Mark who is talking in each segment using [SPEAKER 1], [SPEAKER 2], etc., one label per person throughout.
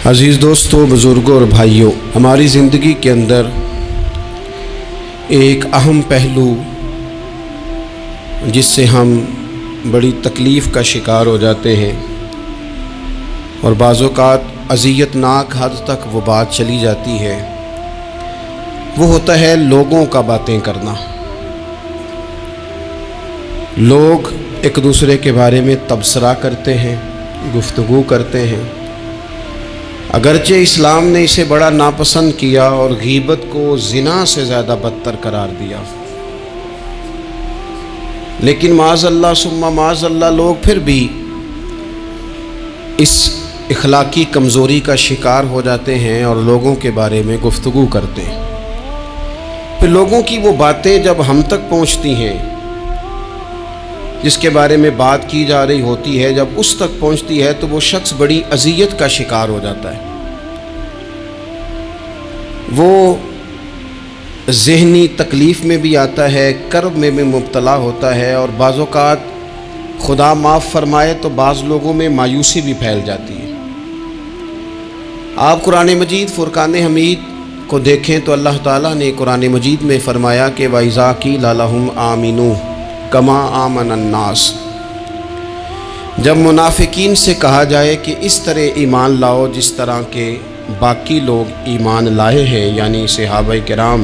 [SPEAKER 1] عزیز دوستوں، بزرگوں اور بھائیوں، ہماری زندگی کے اندر ایک اہم پہلو جس سے ہم بڑی تکلیف کا شکار ہو جاتے ہیں اور بعض اوقات اذیت ناک حد تک وہ بات چلی جاتی ہے، وہ ہوتا ہے لوگوں کا باتیں کرنا۔ لوگ ایک دوسرے کے بارے میں تبصرہ کرتے ہیں، گفتگو کرتے ہیں، اگرچہ اسلام نے اسے بڑا ناپسند کیا اور غیبت کو زنا سے زیادہ بدتر قرار دیا، لیکن معاذ اللہ ثم معاذ اللہ لوگ پھر بھی اس اخلاقی کمزوری کا شکار ہو جاتے ہیں اور لوگوں کے بارے میں گفتگو کرتے ہیں۔ پھر لوگوں کی وہ باتیں جب ہم تک پہنچتی ہیں، جس کے بارے میں بات کی جا رہی ہوتی ہے، جب اس تک پہنچتی ہے تو وہ شخص بڑی اذیت کا شکار ہو جاتا ہے۔ وہ ذہنی تکلیف میں بھی آتا ہے، کرب میں بھی مبتلا ہوتا ہے، اور بعض اوقات خدا معاف فرمائے تو بعض لوگوں میں مایوسی بھی پھیل جاتی ہے۔ آپ قرآن مجید فرقان حمید کو دیکھیں تو اللہ تعالیٰ نے قرآن مجید میں فرمایا کہ وَإِذَا قِيلَ لَهُمْ آمِنُوا كَمَا آمَنَ النَّاسُ، جب منافقین سے کہا جائے کہ اس طرح ایمان لاؤ جس طرح کے باقی لوگ ایمان لائے ہیں، یعنی صحابہ کرام،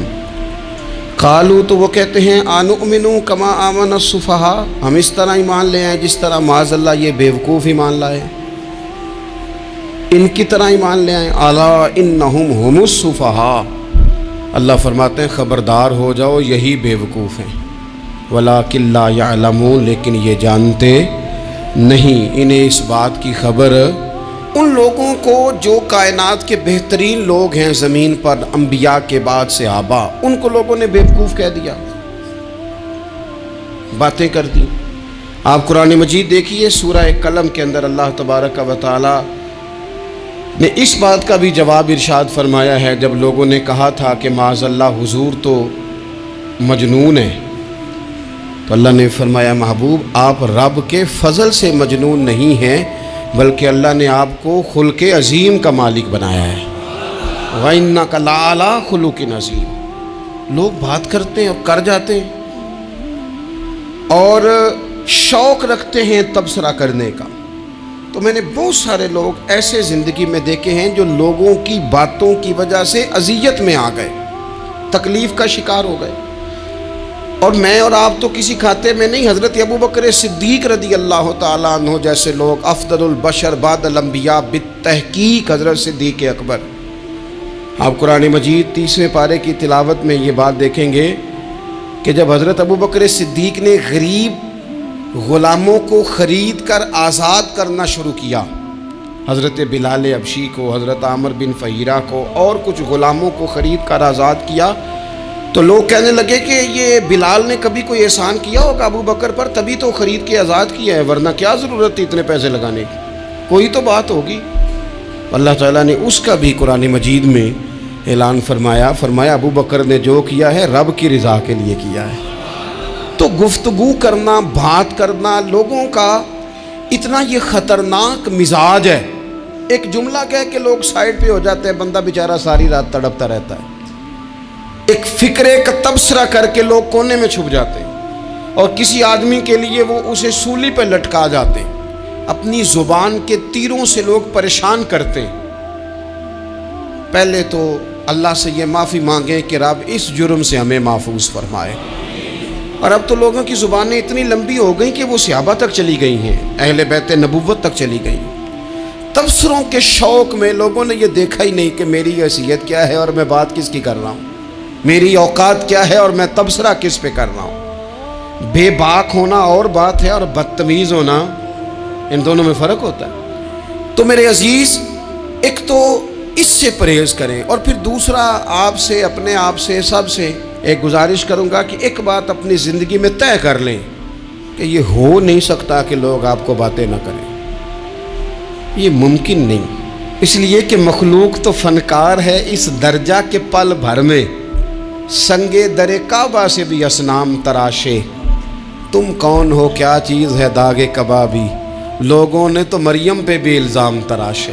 [SPEAKER 1] قالوا تو وہ کہتے ہیں آنؤمنوا كما آمن السفہاء، ہم اس طرح ایمان لے آئیں جس طرح معاذ اللہ یہ بیوقوف ایمان لائے، ان کی طرح ایمان لے آئیں۔ الا انہم هم السفہاء، اللہ فرماتے ہیں خبردار ہو جاؤ یہی بیوقوف ہیں، ولکن لا یعلمون، لیکن یہ جانتے نہیں۔ انہیں اس بات کی خبر ان لوگوں کو جو کائنات کے بہترین لوگ ہیں زمین پر، انبیاء کے بعد صحابہ، ان کو لوگوں نے بیوقوف کہہ دیا، باتیں کر دی۔ آپ قرآن مجید دیکھیے سورہ قلم کے اندر اللہ تبارک و تعالی نے اس بات کا بھی جواب ارشاد فرمایا ہے، جب لوگوں نے کہا تھا کہ معاذ اللہ حضور تو مجنون ہے، تو اللہ نے فرمایا محبوب آپ رب کے فضل سے مجنون نہیں ہیں، بلکہ اللہ نے آپ کو خلق عظیم کا مالک بنایا ہے۔ وَإِنَّكَ لَعَلَىٰ خُلُقٍ عَظِيمٍ، لوگ بات کرتے ہیں اور کر جاتے ہیں اور شوق رکھتے ہیں تبصرہ کرنے کا۔ تو میں نے بہت سارے لوگ ایسے زندگی میں دیکھے ہیں جو لوگوں کی باتوں کی وجہ سے اذیت میں آ گئے، تکلیف کا شکار ہو گئے، اور میں اور آپ تو کسی کھاتے میں نہیں۔ حضرت ابوبکر صدیق رضی اللہ تعالیٰ عنہ جیسے لوگ، افضل البشر بعد الانبیاء بالتحقیق حضرت صدیق اکبر، آپ قرآن مجید 30ویں پارے کی تلاوت میں یہ بات دیکھیں گے کہ جب حضرت ابوبکر صدیق نے غریب غلاموں کو خرید کر آزاد کرنا شروع کیا، حضرت بلال حبشی کو، حضرت عامر بن فہیرہ کو، اور کچھ غلاموں کو خرید کر آزاد کیا، تو لوگ کہنے لگے کہ یہ بلال نے کبھی کوئی احسان کیا ہوگا ابو بکر پر، تبھی تو خرید کے آزاد کیا ہے، ورنہ کیا ضرورت تھی اتنے پیسے لگانے کی، کوئی تو بات ہوگی۔ اللہ تعالیٰ نے اس کا بھی قرآن مجید میں اعلان فرمایا ابو بکر نے جو کیا ہے رب کی رضا کے لیے کیا ہے۔ تو گفتگو کرنا، بات کرنا، لوگوں کا اتنا یہ خطرناک مزاج ہے، ایک جملہ کہہ کہ لوگ سائڈ پہ ہو جاتے ہیں، بندہ بیچارہ ساری رات تڑپتا رہتا ہے، ایک فکرے کا تبصرہ کر کے لوگ کونے میں چھپ جاتے ہیں، اور کسی آدمی کے لیے وہ اسے سولی پہ لٹکا جاتے ہیں، اپنی زبان کے تیروں سے لوگ پریشان کرتے ہیں۔ پہلے تو اللہ سے یہ معافی مانگیں کہ رب اس جرم سے ہمیں محفوظ فرمائے۔ اور اب تو لوگوں کی زبانیں اتنی لمبی ہو گئیں کہ وہ صحابہ تک چلی گئی ہیں، اہل بیت نبوت تک چلی گئیں۔ تبصروں کے شوق میں لوگوں نے یہ دیکھا ہی نہیں کہ میری حیثیت کیا ہے اور میں بات کس کی کر رہا ہوں، میری اوقات کیا ہے اور میں تبصرہ کس پہ کر رہا ہوں۔ بے باک ہونا اور بات ہے، اور بدتمیز ہونا، ان دونوں میں فرق ہوتا ہے۔ تو میرے عزیز، ایک تو اس سے پرہیز کریں، اور پھر دوسرا آپ سے، اپنے آپ سے، سب سے ایک گزارش کروں گا کہ ایک بات اپنی زندگی میں طے کر لیں کہ یہ ہو نہیں سکتا کہ لوگ آپ کو باتیں نہ کریں، یہ ممکن نہیں، اس لیے کہ مخلوق تو فنکار ہے اس درجہ کے پل بھر میں سنگے در کعبہ سے بھی اصنام تراشے، تم کون ہو کیا چیز ہے داغ کبابی، لوگوں نے تو مریم پہ بھی الزام تراشے۔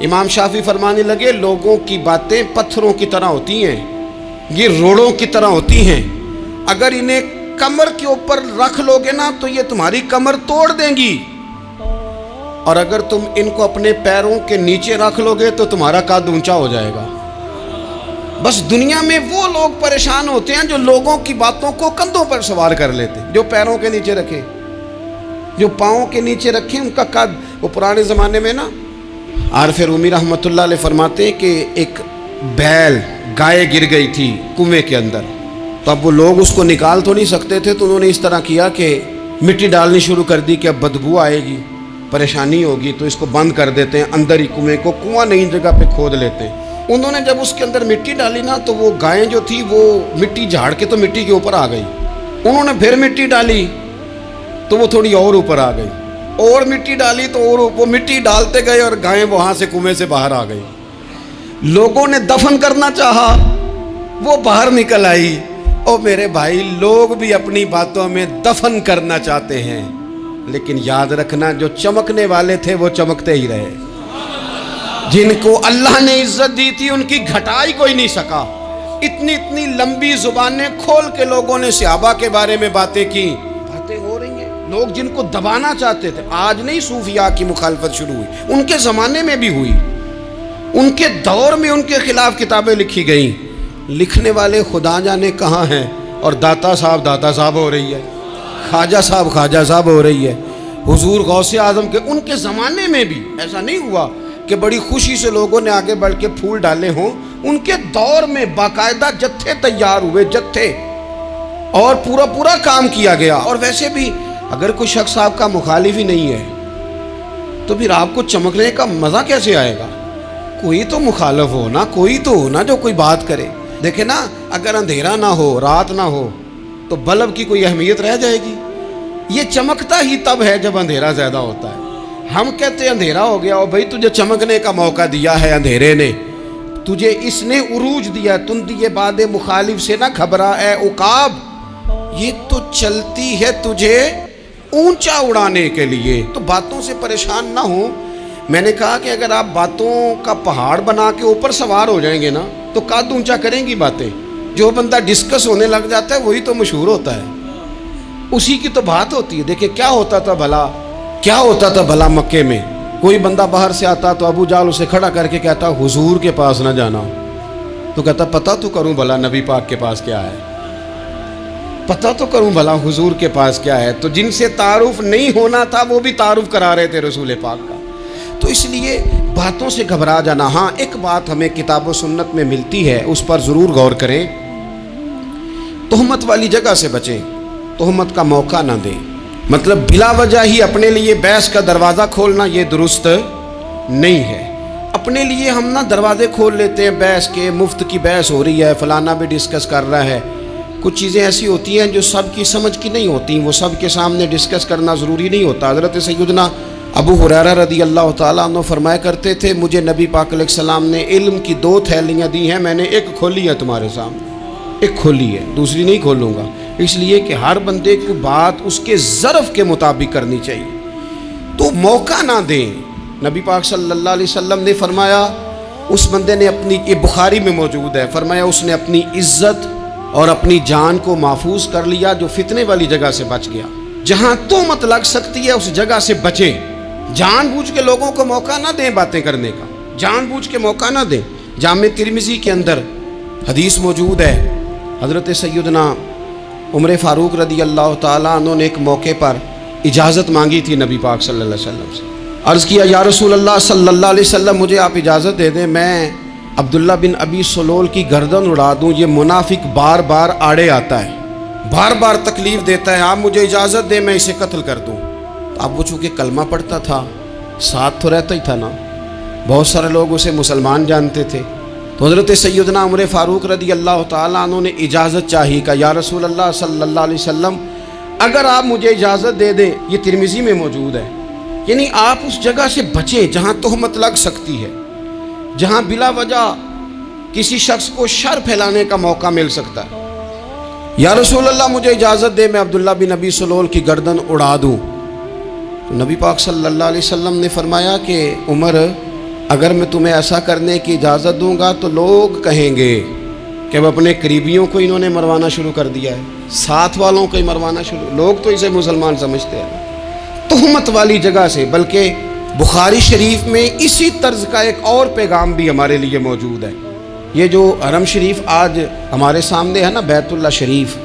[SPEAKER 1] امام شافعی فرمانے لگے لوگوں کی باتیں پتھروں کی طرح ہوتی ہیں، یہ روڑوں کی طرح ہوتی ہیں، اگر انہیں کمر کے اوپر رکھ لو گے نا تو یہ تمہاری کمر توڑ دیں گی، اور اگر تم ان کو اپنے پیروں کے نیچے رکھ لو گے تو تمہارا قد اونچا ہو جائے گا۔ بس دنیا میں وہ لوگ پریشان ہوتے ہیں جو لوگوں کی باتوں کو کندھوں پر سوار کر لیتے ہیں، جو پیروں کے نیچے رکھے، جو پاؤں کے نیچے رکھے ان کا قد۔ وہ پرانے زمانے میں نا عارف رومی رحمۃ اللہ علیہ فرماتے ہیں کہ ایک بیل گائے گر گئی تھی کنویں کے اندر، تو اب وہ لوگ اس کو نکال تو نہیں سکتے تھے، تو انہوں نے اس طرح کیا کہ مٹی ڈالنی شروع کر دی کہ اب بدبو آئے گی، پریشانی ہوگی، تو اس کو بند کر دیتے ہیں، اندر ہی کنویں کو، کنواں نئی جگہ پہ کھود لیتے ہیں۔ انہوں نے جب اس کے اندر مٹی ڈالی نا تو وہ گائیں جو تھی وہ مٹی جھاڑ کے تو مٹی کے اوپر آ گئی، انہوں نے پھر مٹی ڈالی تو وہ تھوڑی اور اوپر آ گئی، اور مٹی ڈالی تو اور وہ مٹی ڈالتے گئے اور گائیں وہاں سے کنویں سے باہر آ گئی۔ لوگوں نے دفن کرنا چاہا، وہ باہر نکل آئی۔ او میرے بھائی، لوگ بھی اپنی باتوں میں دفن کرنا چاہتے ہیں، لیکن یاد رکھنا جو چمکنے والے تھے وہ چمکتے ہی رہے، جن کو اللہ نے عزت دی تھی ان کی گھٹائی کوئی نہیں سکا۔ اتنی اتنی لمبی زبانیں کھول کے لوگوں نے صحابہ کے بارے میں باتیں کی، باتیں ہو رہی ہیں۔ لوگ جن کو دبانا چاہتے تھے، آج نہیں صوفیاء کی مخالفت شروع ہوئی، ان کے زمانے میں بھی ہوئی، ان کے دور میں ان کے خلاف کتابیں لکھی گئیں، لکھنے والے خدا جانے کہاں ہیں، اور داتا صاحب ہو رہی ہے، خواجہ صاحب ہو رہی ہے، حضور غوث اعظم کے ان کے زمانے میں بھی ایسا نہیں ہوا کہ بڑی خوشی سے لوگوں نے آگے بڑھ کے پھول ڈالے ہوں، ان کے دور میں باقاعدہ جتھے تیار ہوئے، جتھے، اور پورا کام کیا گیا۔ اور ویسے بھی اگر کوئی شخص آپ کا مخالف ہی نہیں ہے تو پھر آپ کو چمکنے کا مزہ کیسے آئے گا؟ کوئی تو مخالف ہو نا، کوئی تو ہو نا جو کوئی بات کرے۔ دیکھیں نا، اگر اندھیرا نہ ہو، رات نہ ہو تو بلب کی کوئی اہمیت رہ جائے گی؟ یہ چمکتا ہی تب ہے جب اندھیرا زیادہ ہوتا ہے۔ ہم کہتے ہیں اندھیرا ہو گیا، اور بھائی تجھے چمکنے کا موقع دیا ہے اندھیرے نے، تجھے اس نے عروج دیا، تندی باد مخالف سے نہ گھبرا اے عقاب، یہ تو چلتی ہے تجھے اونچا اڑانے کے لیے، تو باتوں سے پریشان نہ ہو۔ میں نے کہا کہ اگر آپ باتوں کا پہاڑ بنا کے اوپر سوار ہو جائیں گے نا تو قد اونچا کریں گی باتیں۔ جو بندہ ڈسکس ہونے لگ جاتا ہے وہی تو مشہور ہوتا ہے، اسی کی تو بات ہوتی ہے۔ دیکھیں کیا ہوتا تھا بھلا مکے میں، کوئی بندہ باہر سے آتا تو ابو جال اسے کھڑا کر کے کہتا حضور کے پاس نہ جانا، تو کہتا پتہ تو کروں بھلا نبی پاک کے پاس کیا ہے، پتہ تو کروں بھلا حضور کے پاس کیا ہے۔ تو جن سے تعارف نہیں ہونا تھا وہ بھی تعارف کرا رہے تھے رسول پاک کا۔ تو اس لیے باتوں سے گھبرا جانا۔ ہاں ایک بات ہمیں کتاب و سنت میں ملتی ہے، اس پر ضرور غور کریں، تہمت والی جگہ سے بچیں، تہمت کا موقع نہ دیں۔ مطلب بلا وجہ ہی اپنے لیے بحث کا دروازہ کھولنا یہ درست نہیں ہے۔ اپنے لیے ہم نا دروازے کھول لیتے ہیں بحث کے، مفت کی بحث ہو رہی ہے، فلانا بھی ڈسکس کر رہا ہے۔ کچھ چیزیں ایسی ہوتی ہیں جو سب کی سمجھ کی نہیں ہوتی، وہ سب کے سامنے ڈسکس کرنا ضروری نہیں ہوتا۔ حضرت سیدنا ابو ہریرہ رضی اللہ تعالیٰ عنہ فرمایا کرتے تھے، مجھے نبی پاک علیہ السلام نے علم کی 2 تھیلیاں دی ہیں، میں نے ایک کھولی ہے تمہارے سامنے، ایک کھولی ہے، دوسری نہیں کھولوں گا، اس لیے کہ ہر بندے کو بات اس کے ظرف کے مطابق کرنی چاہیے، تو موقع نہ دیں۔ نبی پاک صلی اللہ علیہ وسلم نے فرمایا اس بندے نے اپنی، یہ بخاری میں موجود ہے، فرمایا اس نے اپنی عزت اور اپنی جان کو محفوظ کر لیا جو فتنے والی جگہ سے بچ گیا۔ جہاں تہمت لگ سکتی ہے اس جگہ سے بچیں، جان بوجھ کے لوگوں کو موقع نہ دیں باتیں کرنے کا، جان بوجھ کے موقع نہ دیں۔ جامع ترمذی کے اندر حدیث موجود ہے، حضرت سیدنا عمر فاروق رضی اللہ تعالیٰ عنہ نے ایک موقع پر اجازت مانگی تھی نبی پاک صلی اللہ علیہ وسلم سے، عرض کیا یا رسول اللہ صلی اللہ علیہ وسلم مجھے آپ اجازت دے دیں، میں عبداللہ بن ابی سلول کی گردن اڑا دوں، یہ منافق بار بار آڑے آتا ہے، بار بار تکلیف دیتا ہے، آپ مجھے اجازت دیں میں اسے قتل کر دوں۔ اب وہ چونکہ کلمہ پڑھتا تھا، ساتھ تو رہتا ہی تھا نا، بہت سارے لوگ اسے مسلمان جانتے تھے، تو حضرت سیدنا عمر فاروق رضی اللہ تعالیٰ عنہ نے اجازت چاہی، کہ یا رسول اللہ صلی اللہ علیہ وسلم اگر آپ مجھے اجازت دے دیں، یہ ترمذی میں موجود ہے، یعنی آپ اس جگہ سے بچیں جہاں تہمت لگ سکتی ہے، جہاں بلا وجہ کسی شخص کو شر پھیلانے کا موقع مل سکتا ہے۔ یا رسول اللہ مجھے اجازت دے میں عبداللہ بن ابی سلول کی گردن اڑا دوں۔ تو نبی پاک صلی اللہ علیہ وسلم نے فرمایا کہ عمر اگر میں تمہیں ایسا کرنے کی اجازت دوں گا تو لوگ کہیں گے کہ اب اپنے قریبیوں کو انہوں نے مروانا شروع کر دیا ہے، ساتھ والوں کو ہی مروانا شروع، لوگ تو اسے مسلمان سمجھتے ہیں تہمت والی جگہ سے۔ بلکہ بخاری شریف میں اسی طرز کا ایک اور پیغام بھی ہمارے لیے موجود ہے۔ یہ جو حرم شریف آج ہمارے سامنے ہے نا، بیت اللہ شریف،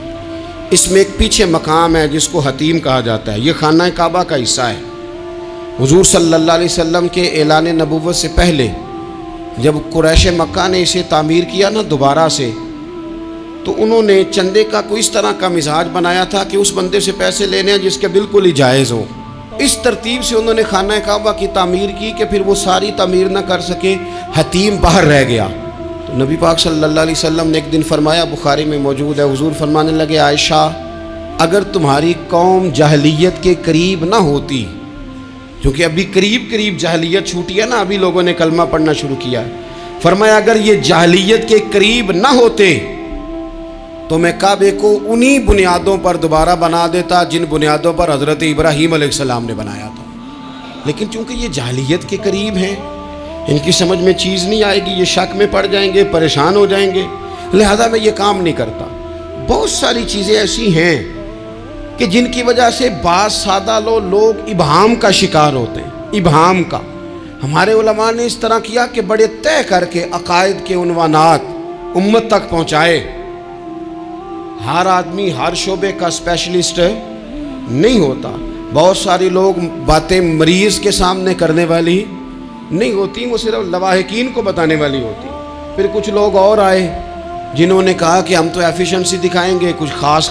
[SPEAKER 1] اس میں ایک پیچھے مقام ہے جس کو حتیم کہا جاتا ہے، یہ خانہ کعبہ کا حصہ ہے۔ حضور صلی اللہ علیہ وسلم کے اعلان نبوت سے پہلے جب قریش مکہ نے اسے تعمیر کیا نا دوبارہ سے، تو انہوں نے چندے کا کوئی اس طرح کا مزاج بنایا تھا کہ اس بندے سے پیسے لینے ہیں جس کے بالکل ہی جائز ہو۔ اس ترتیب سے انہوں نے خانہ کعبہ کی تعمیر کی کہ پھر وہ ساری تعمیر نہ کر سکے، حتیم باہر رہ گیا۔ تو نبی پاک صلی اللہ علیہ وسلم نے ایک دن فرمایا، بخاری میں موجود ہے، حضور فرمانے لگے، عائشہ اگر تمہاری قوم جاہلیت کے قریب نہ ہوتی، کیونکہ ابھی قریب جاہلیت چھوٹی ہے نا، ابھی لوگوں نے کلمہ پڑھنا شروع کیا، فرمایا اگر یہ جاہلیت کے قریب نہ ہوتے تو میں کعبے کو انہی بنیادوں پر دوبارہ بنا دیتا جن بنیادوں پر حضرت ابراہیم علیہ السلام نے بنایا تھا۔ لیکن چونکہ یہ جاہلیت کے قریب ہیں، ان کی سمجھ میں چیز نہیں آئے گی، یہ شک میں پڑ جائیں گے، پریشان ہو جائیں گے، لہذا میں یہ کام نہیں کرتا۔ بہت ساری چیزیں ایسی ہیں کہ جن کی وجہ سے بعض سادہ لوگ ابہام کا شکار ہوتے ہیں، ابہام کا۔ ہمارے علماء نے اس طرح کیا کہ بڑے طے کر کے عقائد کے عنوانات امت تک پہنچائے۔ ہر آدمی ہر شعبے کا اسپیشلسٹ نہیں ہوتا، بہت سارے لوگ باتیں مریض کے سامنے کرنے والی نہیں ہوتی، وہ صرف لواحقین کو بتانے والی ہوتی۔ پھر کچھ لوگ اور آئے جنہوں نے کہا کہ ہم تو ایفیشنسی دکھائیں گے، کچھ خاص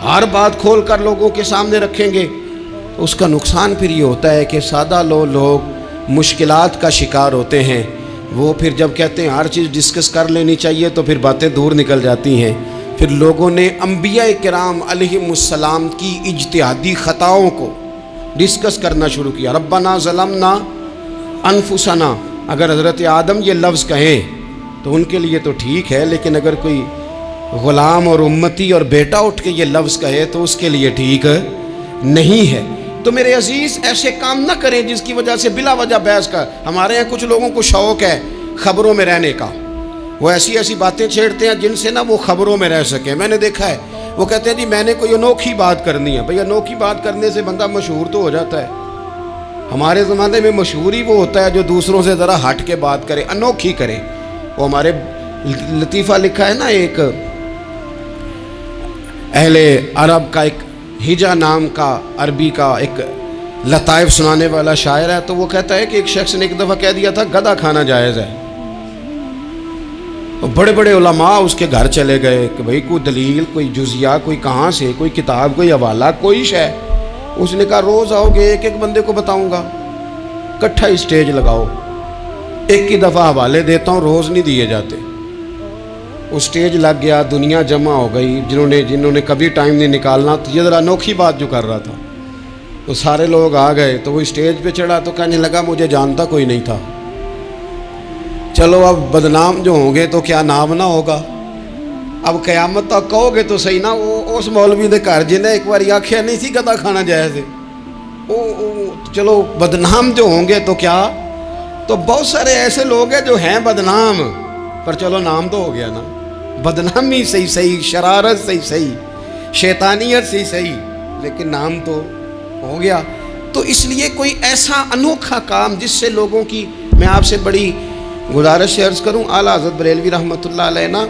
[SPEAKER 1] ہر بات کھول کر لوگوں کے سامنے رکھیں گے۔ اس کا نقصان پھر یہ ہوتا ہے کہ سادہ لوگ مشکلات کا شکار ہوتے ہیں۔ وہ پھر جب کہتے ہیں ہر چیز ڈسکس کر لینی چاہیے تو پھر باتیں دور نکل جاتی ہیں۔ پھر لوگوں نے انبیاء کرام علیہم السلام کی اجتہادی خطاؤں کو ڈسکس کرنا شروع کیا۔ ربنا ظلمنا انفسنا، اگر حضرت آدم یہ لفظ کہیں تو ان کے لیے تو ٹھیک ہے، لیکن اگر کوئی غلام اور امتی اور بیٹا اٹھ کے یہ لفظ کہے تو اس کے لیے ٹھیک نہیں ہے۔ تو میرے عزیز ایسے کام نہ کریں جس کی وجہ سے بلا وجہ بحث کا۔ ہمارے یہاں کچھ لوگوں کو شوق ہے خبروں میں رہنے کا، وہ ایسی باتیں چھیڑتے ہیں جن سے نہ وہ خبروں میں رہ سکیں۔ میں نے دیکھا ہے وہ کہتے ہیں جی میں نے کوئی انوکھی بات کرنی ہے۔ بھئی انوکھی بات کرنے سے بندہ مشہور تو ہو جاتا ہے۔ ہمارے زمانے میں مشہور ہی وہ ہوتا ہے جو دوسروں سے ذرا ہٹ کے بات کرے، انوکھی کرے۔ وہ ہمارے لطیفہ لکھا ہے نا، ایک اہل عرب کا ایک ہجا نام کا عربی کا ایک لطائف سنانے والا شاعر ہے، تو وہ کہتا ہے کہ ایک شخص نے ایک دفعہ کہہ دیا تھا گدھا کھانا جائز ہے۔ بڑے بڑے علماء اس کے گھر چلے گئے کہ بھئی کوئی دلیل، کوئی جزیہ، کوئی کہاں سے، کوئی کتاب، کوئی حوالہ، کوئی شے۔ اس نے کہا روز آؤ گے ایک بندے کو بتاؤں گا، کٹھا اسٹیج لگاؤ، ایک ہی دفعہ حوالے دیتا ہوں، روز نہیں دیے جاتے۔ وہ اسٹیج لگ گیا، دنیا جمع ہو گئی، جنہوں نے کبھی ٹائم نہیں نکالنا، تو یہ ذرا انوکھی بات جو کر رہا تھا، تو سارے لوگ آ گئے۔ تو وہ اسٹیج پہ چڑھا تو کہنے لگا مجھے جانتا کوئی نہیں تھا، چلو اب بدنام جو ہوں گے تو کیا نام نہ ہوگا، اب قیامت تک کہو گے تو صحیح نا۔ وہ اس مولوی دے گھر جنہیں ایک بار آخیا نہیں سی گدھا کھانا جائز ہے، چلو بدنام جو ہوں گے تو کیا۔ تو بہت سارے ایسے لوگ ہیں جو ہیں بدنام، پر چلو نام تو ہو گیا نا، بدنامی صحیح، شرارت صحیح، شیطانیت صحیح، لیکن نام تو ہو گیا۔ تو اس لیے کوئی ایسا انوکھا کام جس سے لوگوں کی، میں آپ سے بڑی گزارش سے عرض کروں، اعلیٰ حضرت بریلوی رحمۃ اللہ علیہ نا،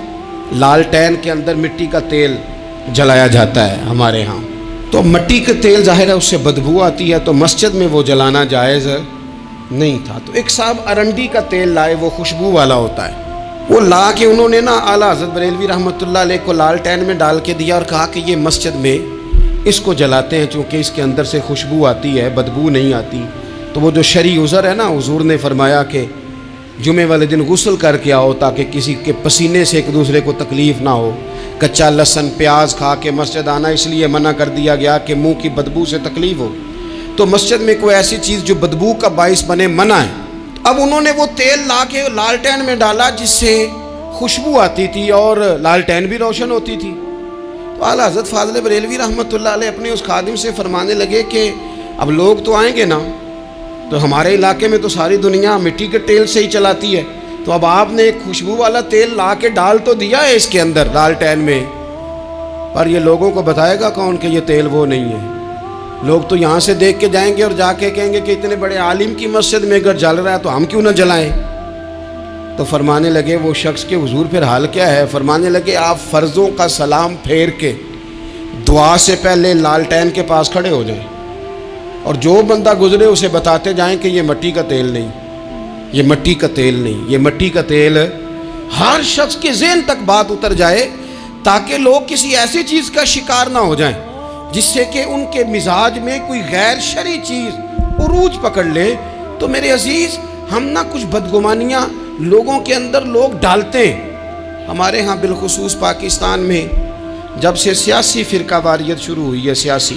[SPEAKER 1] لالٹین کے اندر مٹی کا تیل جلایا جاتا ہے ہمارے ہاں، تو مٹی کا تیل ظاہر ہے اس سے بدبو آتی ہے، تو مسجد میں وہ جلانا جائز نہیں تھا۔ تو ایک صاحب ارنڈی کا تیل لائے، وہ خوشبو والا ہوتا ہے، وہ لا کے انہوں نے نا اعلیٰ حضرت بریلوی رحمۃ اللہ علیہ کو لالٹین میں ڈال کے دیا اور کہا کہ یہ مسجد میں اس کو جلاتے ہیں چونکہ اس کے اندر سے خوشبو آتی ہے، بدبو نہیں آتی۔ تو وہ جو شرعی عذر ہے نا، حضور نے فرمایا کہ جمعے والے دن غسل کر کے آؤ تاکہ کسی کے پسینے سے ایک دوسرے کو تکلیف نہ ہو۔ کچا لہسن پیاز کھا کے مسجد آنا اس لیے منع کر دیا گیا کہ منہ کی بدبو سے تکلیف ہو، تو مسجد میں کوئی ایسی چیز جو بدبو کا باعث بنے منع ہے۔ اب انہوں نے وہ تیل لا کے لالٹین میں ڈالا جس سے خوشبو آتی تھی اور لالٹین بھی روشن ہوتی تھی۔ تو اعلیٰ حضرت فاضل بریلوی رحمۃ اللہ علیہ اپنے اس خادم سے فرمانے لگے کہ اب لوگ تو آئیں گے نا، تو ہمارے علاقے میں تو ساری دنیا مٹی کے تیل سے ہی چلاتی ہے، تو اب آپ نے ایک خوشبو والا تیل لا کے ڈال تو دیا ہے اس کے اندر لالٹین میں، پر یہ لوگوں کو بتائے گا کون کہ یہ تیل وہ نہیں ہے؟ لوگ تو یہاں سے دیکھ کے جائیں گے اور جا کے کہیں گے کہ اتنے بڑے عالم کی مسجد میں اگر جل رہا ہے تو ہم کیوں نہ جلائیں؟ تو فرمانے لگے وہ شخص کے حضور پھر حال کیا ہے؟ فرمانے لگے آپ فرضوں کا سلام پھیر کے دعا سے پہلے لالٹین کے پاس کھڑے ہو جائیں، اور جو بندہ گزرے اسے بتاتے جائیں کہ یہ مٹی کا تیل نہیں، یہ مٹی کا تیل نہیں، یہ مٹی کا تیل۔ ہر شخص کے ذہن تک بات اتر جائے تاکہ لوگ کسی ایسی چیز کا شکار نہ ہو جائیں جس سے کہ ان کے مزاج میں کوئی غیر شرعی چیز عروج پکڑ لے۔ تو میرے عزیز، ہم نہ کچھ بدگمانیاں لوگوں کے اندر لوگ ڈالتے ہیں۔ ہمارے ہاں بالخصوص پاکستان میں جب سے سیاسی فرقہ واریت شروع ہوئی ہے، سیاسی،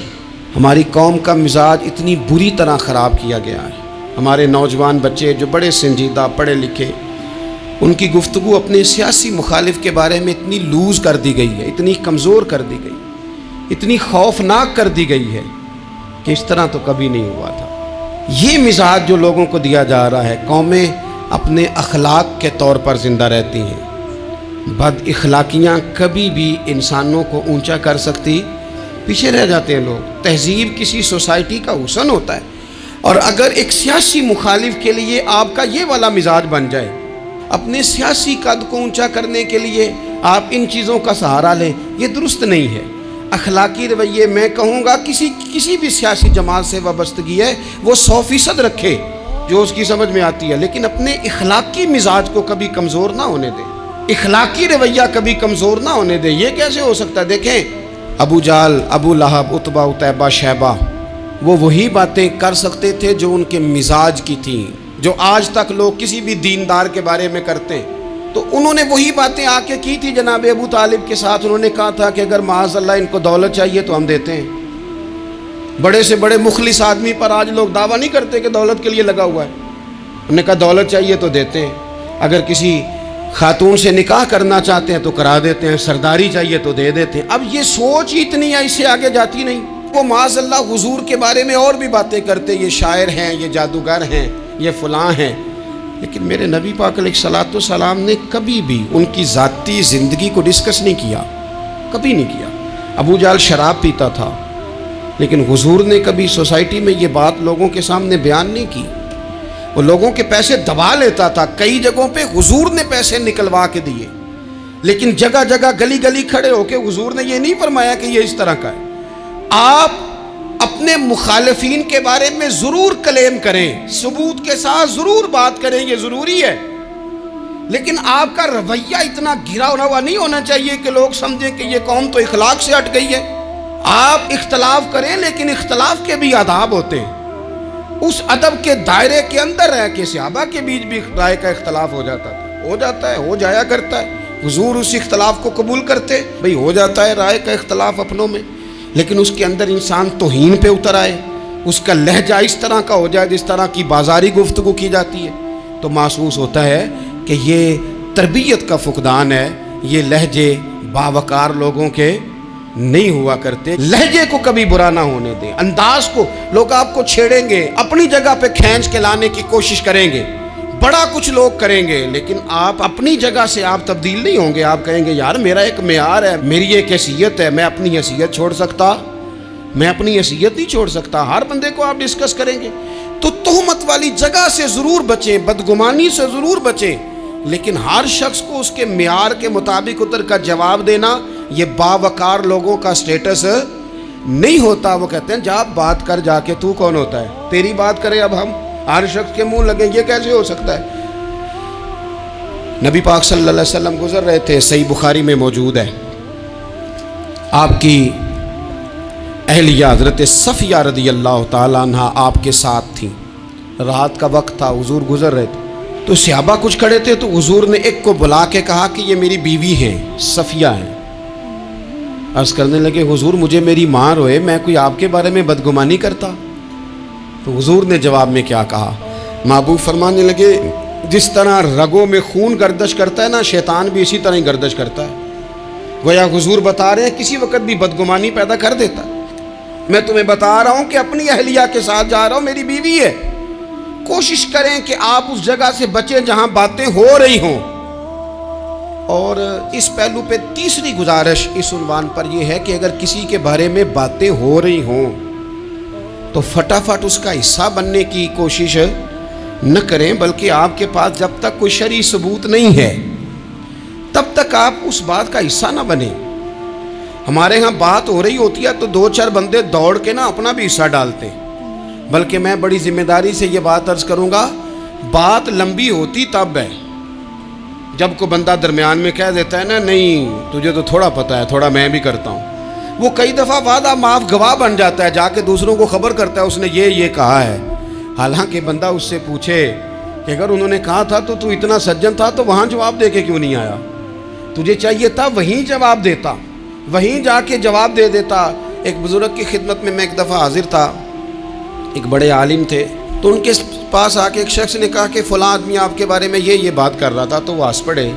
[SPEAKER 1] ہماری قوم کا مزاج اتنی بری طرح خراب کیا گیا ہے۔ ہمارے نوجوان بچے جو بڑے سنجیدہ پڑھے لکھے، ان کی گفتگو اپنے سیاسی مخالف کے بارے میں اتنی لوز کر دی گئی ہے، اتنی کمزور کر دی گئی، اتنی خوفناک کر دی گئی ہے کہ اس طرح تو کبھی نہیں ہوا تھا۔ یہ مزاج جو لوگوں کو دیا جا رہا ہے، قومیں اپنے اخلاق کے طور پر زندہ رہتی ہیں۔ بد اخلاقیاں کبھی بھی انسانوں کو اونچا کر سکتی، پیچھے رہ جاتے ہیں لوگ۔ تہذیب کسی سوسائٹی کا حسن ہوتا ہے، اور اگر ایک سیاسی مخالف کے لیے آپ کا یہ والا مزاج بن جائے، اپنے سیاسی قد کو اونچا کرنے کے لیے آپ ان چیزوں کا سہارا لیں، یہ درست نہیں ہے۔ اخلاقی رویے میں کہوں گا کسی بھی سیاسی جماعت سے وابستگی ہے وہ 100% رکھے جو اس کی سمجھ میں آتی ہے، لیکن اپنے اخلاقی مزاج کو کبھی کمزور نہ ہونے دے، اخلاقی رویہ کبھی کمزور نہ ہونے دے۔ یہ کیسے ہو سکتا ہے؟ دیکھیں، ابو جہل، ابو لہب، عتبہ، عتیبہ، شیبہ، وہ وہی باتیں کر سکتے تھے جو ان کے مزاج کی تھیں، جو آج تک لوگ کسی بھی دیندار کے بارے میں کرتے ہیں۔ تو انہوں نے وہی باتیں آ کے کی تھی جناب ابو طالب کے ساتھ۔ انہوں نے کہا تھا کہ اگر معاذ اللہ ان کو دولت چاہیے تو ہم دیتے ہیں۔ بڑے سے بڑے مخلص آدمی پر آج لوگ دعویٰ نہیں کرتے کہ دولت کے لیے لگا ہوا ہے، انہوں نے کہا دولت چاہیے تو دیتے ہیں، اگر کسی خاتون سے نکاح کرنا چاہتے ہیں تو کرا دیتے ہیں، سرداری چاہیے تو دے دیتے ہیں۔ اب یہ سوچ ہی اتنی ہے، اس سے آگے جاتی نہیں۔ وہ معاذ اللہ حضور کے بارے میں اور بھی باتیں کرتے، یہ شاعر ہیں، یہ جادوگر ہیں، یہ فلاں ہیں، لیکن میرے نبی پاک علیہ الصلوۃ والسلام نے کبھی بھی ان کی ذاتی زندگی کو ڈسکس نہیں کیا، کبھی نہیں کیا۔ ابو جہل شراب پیتا تھا، لیکن حضور نے کبھی سوسائٹی میں یہ بات لوگوں کے سامنے بیان نہیں کی۔ وہ لوگوں کے پیسے دبا لیتا تھا، کئی جگہوں پہ حضور نے پیسے نکلوا کے دیے، لیکن جگہ جگہ گلی گلی کھڑے ہو کے حضور نے یہ نہیں فرمایا کہ یہ اس طرح کا ہے۔ آپ اپنے مخالفین کے بارے میں ضرور کلیم کریں، ثبوت کے ساتھ ضرور بات کریں، یہ ضروری ہے، لیکن آپ کا رویہ اتنا گرا ہوا نہیں ہونا چاہیے کہ لوگ سمجھیں کہ یہ قوم تو اخلاق سے ہٹ گئی ہے۔ آپ اختلاف کریں، لیکن اختلاف کے بھی آداب ہوتے ہیں، اس ادب کے دائرے کے اندر رہ کے۔ صحابہ کے بیچ بھی رائے کا اختلاف ہو جاتا تھا، ہو جاتا ہے، ہو جایا کرتا ہے، حضور اس اختلاف کو قبول کرتے، بھئی ہو جاتا ہے رائے کا اختلاف اپنوں میں، لیکن اس کے اندر انسان توہین پہ اتر آئے، اس کا لہجہ اس طرح کا ہو جائے جس طرح کی بازاری گفتگو کی جاتی ہے، تو محسوس ہوتا ہے کہ یہ تربیت کا فقدان ہے، یہ لہجے باوقار لوگوں کے نہیں ہوا کرتے۔ لہجے کو کبھی برا نہ ہونے دیں، انداز کو۔ لوگ آپ کو چھیڑیں گے، اپنی جگہ پہ کھینچ کے لانے کی کوشش کریں گے، بڑا کچھ لوگ کریں گے، لیکن آپ اپنی جگہ سے آپ تبدیل نہیں ہوں گے۔ آپ کہیں گے یار میرا ایک معیار ہے، میری ایک حیثیت ہے، میں اپنی حیثیت چھوڑ سکتا؟ میں اپنی حیثیت نہیں چھوڑ سکتا۔ ہر بندے کو آپ ڈسکس کریں گے، تو تہمت والی جگہ سے ضرور بچیں، بدگمانی سے ضرور بچیں، لیکن ہر شخص کو اس کے معیار کے مطابق اتر کا جواب دینا یہ باوقار لوگوں کا سٹیٹس نہیں ہوتا۔ وہ کہتے ہیں جا بات کر، جا کے تو کون ہوتا ہے تیری بات کرے، اب ہم ہر شخص کے منہ لگیں، یہ کیسے ہو سکتا ہے؟ نبی پاک صلی اللہ علیہ وسلم گزر رہے تھے، صحیح بخاری میں موجود ہے، آپ کی اہلیہ حضرت صفیہ رضی اللہ تعالیٰ عنہ آپ کے ساتھ تھیں۔ رات کا وقت تھا، حضور گزر رہے تھے، تو صحابہ کچھ کھڑے تھے، تو حضور نے ایک کو بلا کے کہا کہ یہ میری بیوی ہیں، صفیہ ہیں۔ عرض کرنے لگے حضور مجھے میری ماں روئے، میں کوئی آپ کے بارے میں بدگمانی کرتا؟ تو حضور نے جواب میں کیا کہا؟ محبوب فرمانے لگے جس طرح رگوں میں خون گردش کرتا ہے نا، شیطان بھی اسی طرح ہی گردش کرتا ہے۔ گویا حضور بتا رہے ہیں کسی وقت بھی بدگمانی پیدا کر دیتا ہے۔ میں تمہیں بتا رہا ہوں کہ اپنی اہلیہ کے ساتھ جا رہا ہوں، میری بیوی ہے، کوشش کریں کہ آپ اس جگہ سے بچیں جہاں باتیں ہو رہی ہوں۔ اور اس پہلو پہ تیسری گزارش اس عنوان پر یہ ہے کہ اگر کسی کے بارے میں باتیں ہو رہی ہوں تو فٹافٹ اس کا حصہ بننے کی کوشش نہ کریں، بلکہ آپ کے پاس جب تک کوئی شرعی ثبوت نہیں ہے تب تک آپ اس بات کا حصہ نہ بنیں۔ ہمارے ہاں بات ہو رہی ہوتی ہے تو 2-4 بندے دوڑ کے نا اپنا بھی حصہ ڈالتے ہیں، بلکہ میں بڑی ذمہ داری سے یہ بات عرض کروں گا، بات لمبی ہوتی تب ہے جب کوئی بندہ درمیان میں کہہ دیتا ہے نا، نہیں تجھے تو تھوڑا پتہ ہے، تھوڑا میں بھی کرتا ہوں۔ وہ کئی دفعہ وعدہ معاف گواہ بن جاتا ہے، جا کے دوسروں کو خبر کرتا ہے اس نے یہ کہا ہے، حالانکہ بندہ اس سے پوچھے کہ اگر انہوں نے کہا تھا تو اتنا سجن تھا تو وہاں جواب دے کے کیوں نہیں آیا؟ تجھے چاہیے تھا وہیں جواب دیتا، وہیں جا کے جواب دے دیتا۔ ایک بزرگ کی خدمت میں ایک دفعہ حاضر تھا، ایک بڑے عالم تھے، تو ان کے پاس آ کے ایک شخص نے کہا کہ فلاں آدمی آپ کے بارے میں یہ بات کر رہا تھا، تو وہ ہنس پڑے،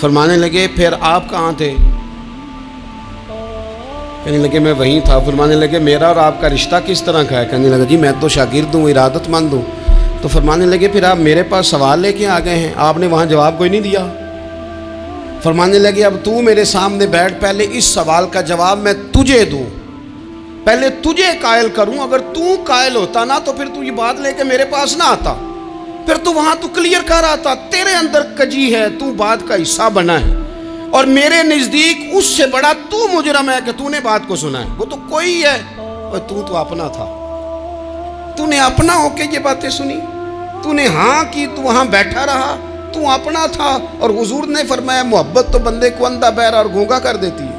[SPEAKER 1] فرمانے لگے پھر آپ کہاں تھے؟ کہنے لگے میں وہیں تھا۔ فرمانے لگے میرا اور آپ کا رشتہ کس طرح کا ہے؟ کہنے لگا جی میں تو شاگرد ہوں، ارادت مند ہوں۔ تو فرمانے لگے پھر آپ میرے پاس سوال لے کے آ گئے ہیں، آپ نے وہاں جواب کوئی نہیں دیا۔ فرمانے لگے اب تو میرے سامنے بیٹھ، پہلے اس سوال کا جواب میں تجھے دوں، پہلے تجھے قائل کروں۔ اگر تو قائل ہوتا نا تو پھر تو یہ بات لے کے میرے پاس نہ آتا، پھر تو وہاں تو کلیئر کر آتا، تیرے اندر کجی ہے، تو بات کا حصہ بنا ہے، اور میرے نزدیک اس سے بڑا تو مجرم ہے کہ تو نے بات کو سنا ہے، وہ تو کوئی ہے، اور تو اپنا تھا، تو نے اپنا ہو کے یہ باتیں سنی، تو نے ہاں کی، تو وہاں بیٹھا رہا، تو اپنا تھا۔ اور حضور نے فرمایا محبت تو بندے کو اندھا بہرا اور گونگا کر دیتی ہے،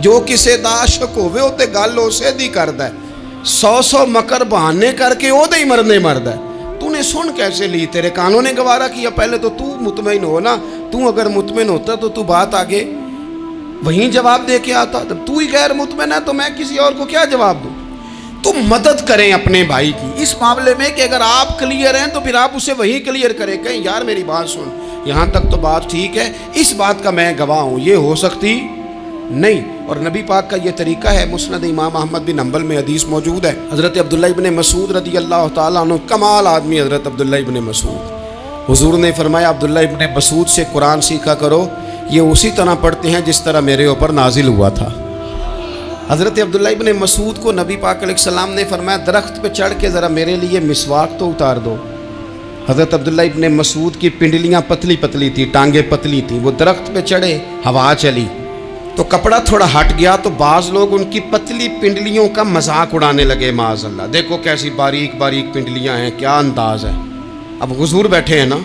[SPEAKER 1] جو کسے دا عاشق ہوئے ہوتے گالو سے دی کرد ہے، 100 مکر بہانے کر کے او دے ہی مرنے مرد ہے۔ تو نے سن کیسے لی؟ تیرے کانوں نے گوارا کیا؟ پہلے تو مطمئن ہو نا، تو اگر مطمئن ہوتا تو بات آگے وہیں جواب دے کے آتا، تب تو ہی غیر مطمئن ہے تو میں کسی اور کو کیا جواب دوں؟ تو مدد کریں اپنے بھائی کی اس معاملے میں کہ اگر آپ کلیئر ہیں تو پھر آپ اسے وہیں کلیئر کریں، کہیں یار میری بات سن، یہاں تک تو بات ٹھیک ہے، اس بات کا میں گواہ ہوں، یہ ہو سکتی نہیں۔ اور نبی پاک کا یہ طریقہ ہے، مسند امام احمد بن حنبل میں حدیث موجود ہے، حضرت عبداللہ ابن مسعود رضی اللہ تعالیٰ عنہ، کمال آدمی حضرت عبداللہ ابن مسعود، حضور نے فرمایا عبداللہ ابن مسعود سے قرآن سیکھا کرو، یہ اسی طرح پڑھتے ہیں جس طرح میرے اوپر نازل ہوا تھا۔ حضرت عبداللہ ابن مسعود کو نبی پاک علیہ السلام نے فرمایا درخت پہ چڑھ کے ذرا میرے لیے مسواک تو اتار دو۔ حضرت عبداللہ ابن مسعود کی پنڈلیاں پتلی پتلی تھی، ٹانگیں پتلی تھیں، وہ درخت پہ چڑھے، ہوا چلی تو کپڑا تھوڑا ہٹ گیا، تو بعض لوگ ان کی پتلی پنڈلیوں کا مذاق اڑانے لگے، معاذ اللہ، دیکھو کیسی باریک باریک پنڈلیاں ہیں، کیا انداز ہے۔ اب حضور بیٹھے ہیں نا،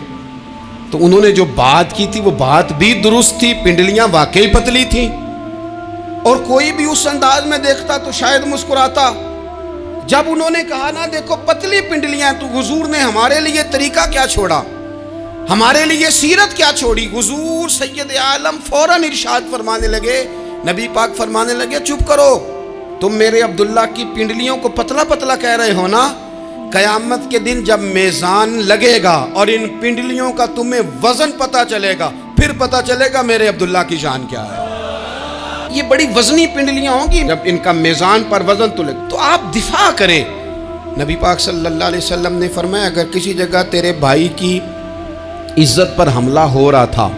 [SPEAKER 1] تو انہوں نے جو بات کی تھی وہ بات بھی درست تھی، پنڈلیاں واقعی پتلی تھیں، اور کوئی بھی اس انداز میں دیکھتا تو شاید مسکراتا۔ جب انہوں نے کہا نا دیکھو پتلی پنڈلیاں، تو حضور نے ہمارے لیے طریقہ کیا چھوڑا، ہمارے لیے سیرت کیا چھوڑی؟ حضور سید عالم فوراً ارشاد فرمانے لگے، نبی پاک فرمانے لگے چپ کرو، تم میرے عبداللہ کی پنڈلیوں کو پتلا پتلا کہہ رہے ہو نا، قیامت کے دن جب میزان لگے گا اور ان پنڈلیوں کا تمہیں وزن پتہ چلے گا، پھر پتہ چلے گا میرے عبداللہ کی شان کیا ہے۔ یہ بڑی وزنی پنڈلیاں ہوں گی، جب ان کا میزان پر وزن تلے تو آپ دفاع کریں۔ نبی پاک صلی اللہ علیہ وسلم نے فرمایا اگر کسی جگہ تیرے بھائی کی عزت پر حملہ ہو رہا تھا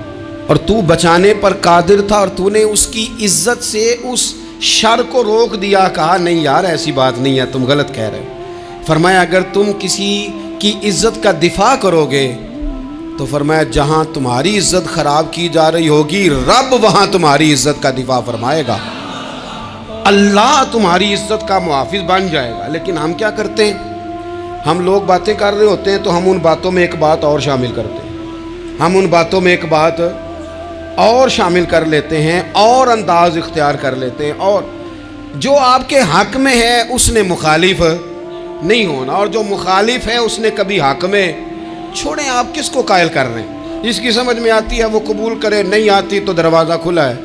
[SPEAKER 1] اور تو بچانے پر قادر تھا اور تو نے اس کی عزت سے اس شر کو روک دیا، کہا نہیں یار ایسی بات نہیں ہے، تم غلط کہہ رہے ہو، فرمایا اگر تم کسی کی عزت کا دفاع کرو گے تو فرمایا جہاں تمہاری عزت خراب کی جا رہی ہوگی رب وہاں تمہاری عزت کا دفاع فرمائے گا، اللہ تمہاری عزت کا محافظ بن جائے گا۔ لیکن ہم کیا کرتے ہیں، ہم لوگ باتیں کر رہے ہوتے ہیں تو ہم ان باتوں میں ایک بات اور شامل کرتے ہیں، ہم ان باتوں میں ایک بات اور شامل کر لیتے ہیں اور انداز اختیار کر لیتے ہیں، اور جو آپ کے حق میں ہے اس نے مخالف نہیں ہونا، اور جو مخالف ہے اس نے کبھی حق میں چھوڑیں۔ آپ کس کو قائل کر رہے ہیں؟ جس کی سمجھ میں آتی ہے وہ قبول کرے، نہیں آتی تو دروازہ کھلا ہے،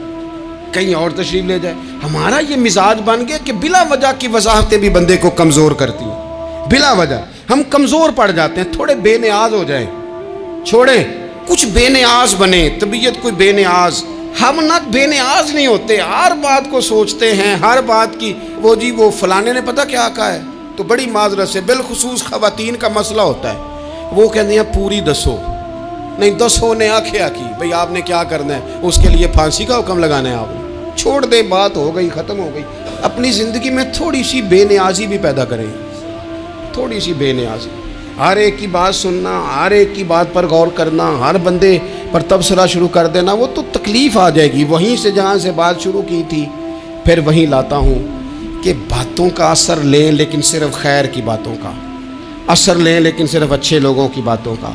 [SPEAKER 1] کہیں اور تشریف لے جائے۔ ہمارا یہ مزاج بن گیا کہ بلا وجہ کی وضاحتیں بھی بندے کو کمزور کرتی ہیں، بلا وجہ ہم کمزور پڑ جاتے ہیں، تھوڑے بے نیاز ہو جائیں، چھوڑیں کچھ بے نیاز بنے، طبیعت کوئی بے نیاز، ہم نہ بے نیاز نہیں ہوتے، ہر بات کو سوچتے ہیں، ہر بات کی وہ جی وہ فلانے نے پتہ کیا کہا ہے، تو بڑی معذرت سے بالخصوص خواتین کا مسئلہ ہوتا ہے، وہ کہتے ہیں پوری دسو، نہیں دسو نے آکھیا کی بھئی آپ نے کیا کرنا ہے، اس کے لیے پھانسی کا حکم لگانا ہے آپ نے، چھوڑ دے، بات ہو گئی، ختم ہو گئی۔ اپنی زندگی میں تھوڑی سی بے نیازی بھی پیدا کریں، تھوڑی سی بے نیازی، ہر ایک کی بات سننا، ہر ایک کی بات پر غور کرنا، ہر بندے پر تبصرہ شروع کر دینا، وہ تو تکلیف آ جائے گی۔ وہیں سے جہاں سے بات شروع کی تھی پھر وہیں لاتا ہوں کہ باتوں کا اثر لیں لیکن صرف خیر کی باتوں کا اثر لیں، لیکن صرف اچھے لوگوں کی باتوں کا۔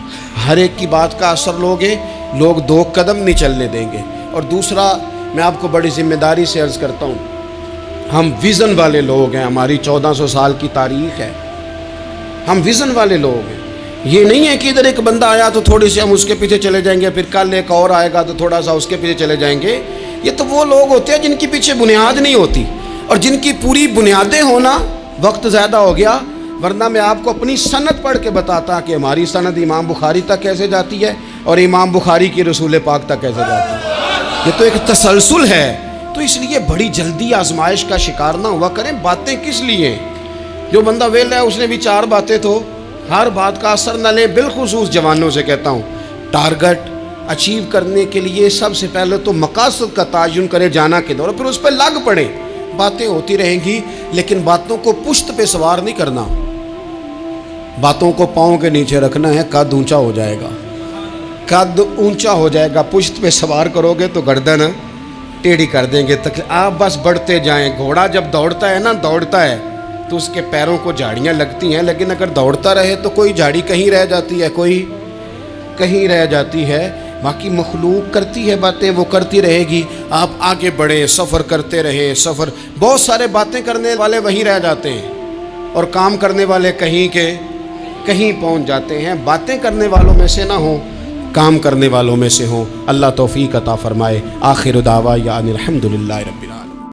[SPEAKER 1] ہر ایک کی بات کا اثر لوگے، لوگ دو قدم نہیں چلنے دیں گے۔ اور دوسرا، میں آپ کو بڑی ذمہ داری سے عرض کرتا ہوں، ہم ویژن والے لوگ ہیں، ہماری 1400 سال کی تاریخ ہے، ہم ویژن والے لوگ ہیں۔ یہ نہیں ہے کہ ادھر ایک بندہ آیا تو تھوڑی سی ہم اس کے پیچھے چلے جائیں گے، پھر کل ایک اور آئے گا تو تھوڑا سا اس کے پیچھے چلے جائیں گے۔ یہ تو وہ لوگ ہوتے ہیں جن کے پیچھے بنیاد نہیں ہوتی، اور جن کی پوری بنیادیں ہونا۔ وقت زیادہ ہو گیا، ورنہ میں آپ کو اپنی سند پڑھ کے بتاتا کہ ہماری سند امام بخاری تک کیسے جاتی ہے اور امام بخاری کی رسول پاک تک کیسے جاتی ہے۔ یہ تو ایک تسلسل ہے۔ تو اس لیے بڑی جلدی آزمائش کا شکار نہ ہوا کریں۔ باتیں کس لیے ہیں؟ جو بندہ ویلا ہے اس نے بھی 4 باتیں تو ہر بات کا اثر نہ لیں۔ بالخصوص جوانوں سے کہتا ہوں، ٹارگٹ اچیو کرنے کے لیے سب سے پہلے تو مقاصد کا تعین کرے، جانا کدھر، اور پھر اس پہ لگ پڑے۔ باتیں ہوتی رہیں گی لیکن باتوں کو پشت پہ سوار نہیں کرنا، باتوں کو پاؤں کے نیچے رکھنا ہے، قد اونچا ہو جائے گا، قد اونچا ہو جائے گا۔ پشت پہ سوار کرو گے تو گردن ٹیڑھی کر دیں گے۔ آپ بس بڑھتے جائیں۔ گھوڑا جب دوڑتا ہے نا، دوڑتا ہے تو اس کے پیروں کو جھاڑیاں لگتی ہیں، لیکن اگر دوڑتا رہے تو کوئی جھاڑی کہیں رہ جاتی ہے، کوئی کہیں رہ جاتی ہے۔ باقی مخلوق کرتی ہے باتیں، وہ کرتی رہے گی۔ آپ آگے بڑھیں، سفر کرتے رہے۔ سفر، بہت سارے باتیں کرنے والے وہیں رہ جاتے ہیں اور کام کرنے والے کہیں کے کہیں پہنچ جاتے ہیں۔ باتیں کرنے والوں میں سے نہ ہوں، کام کرنے والوں میں سے ہوں۔ اللہ توفیق عطا فرمائے۔ آخر دعوانا الحمدللہ رب العالمین۔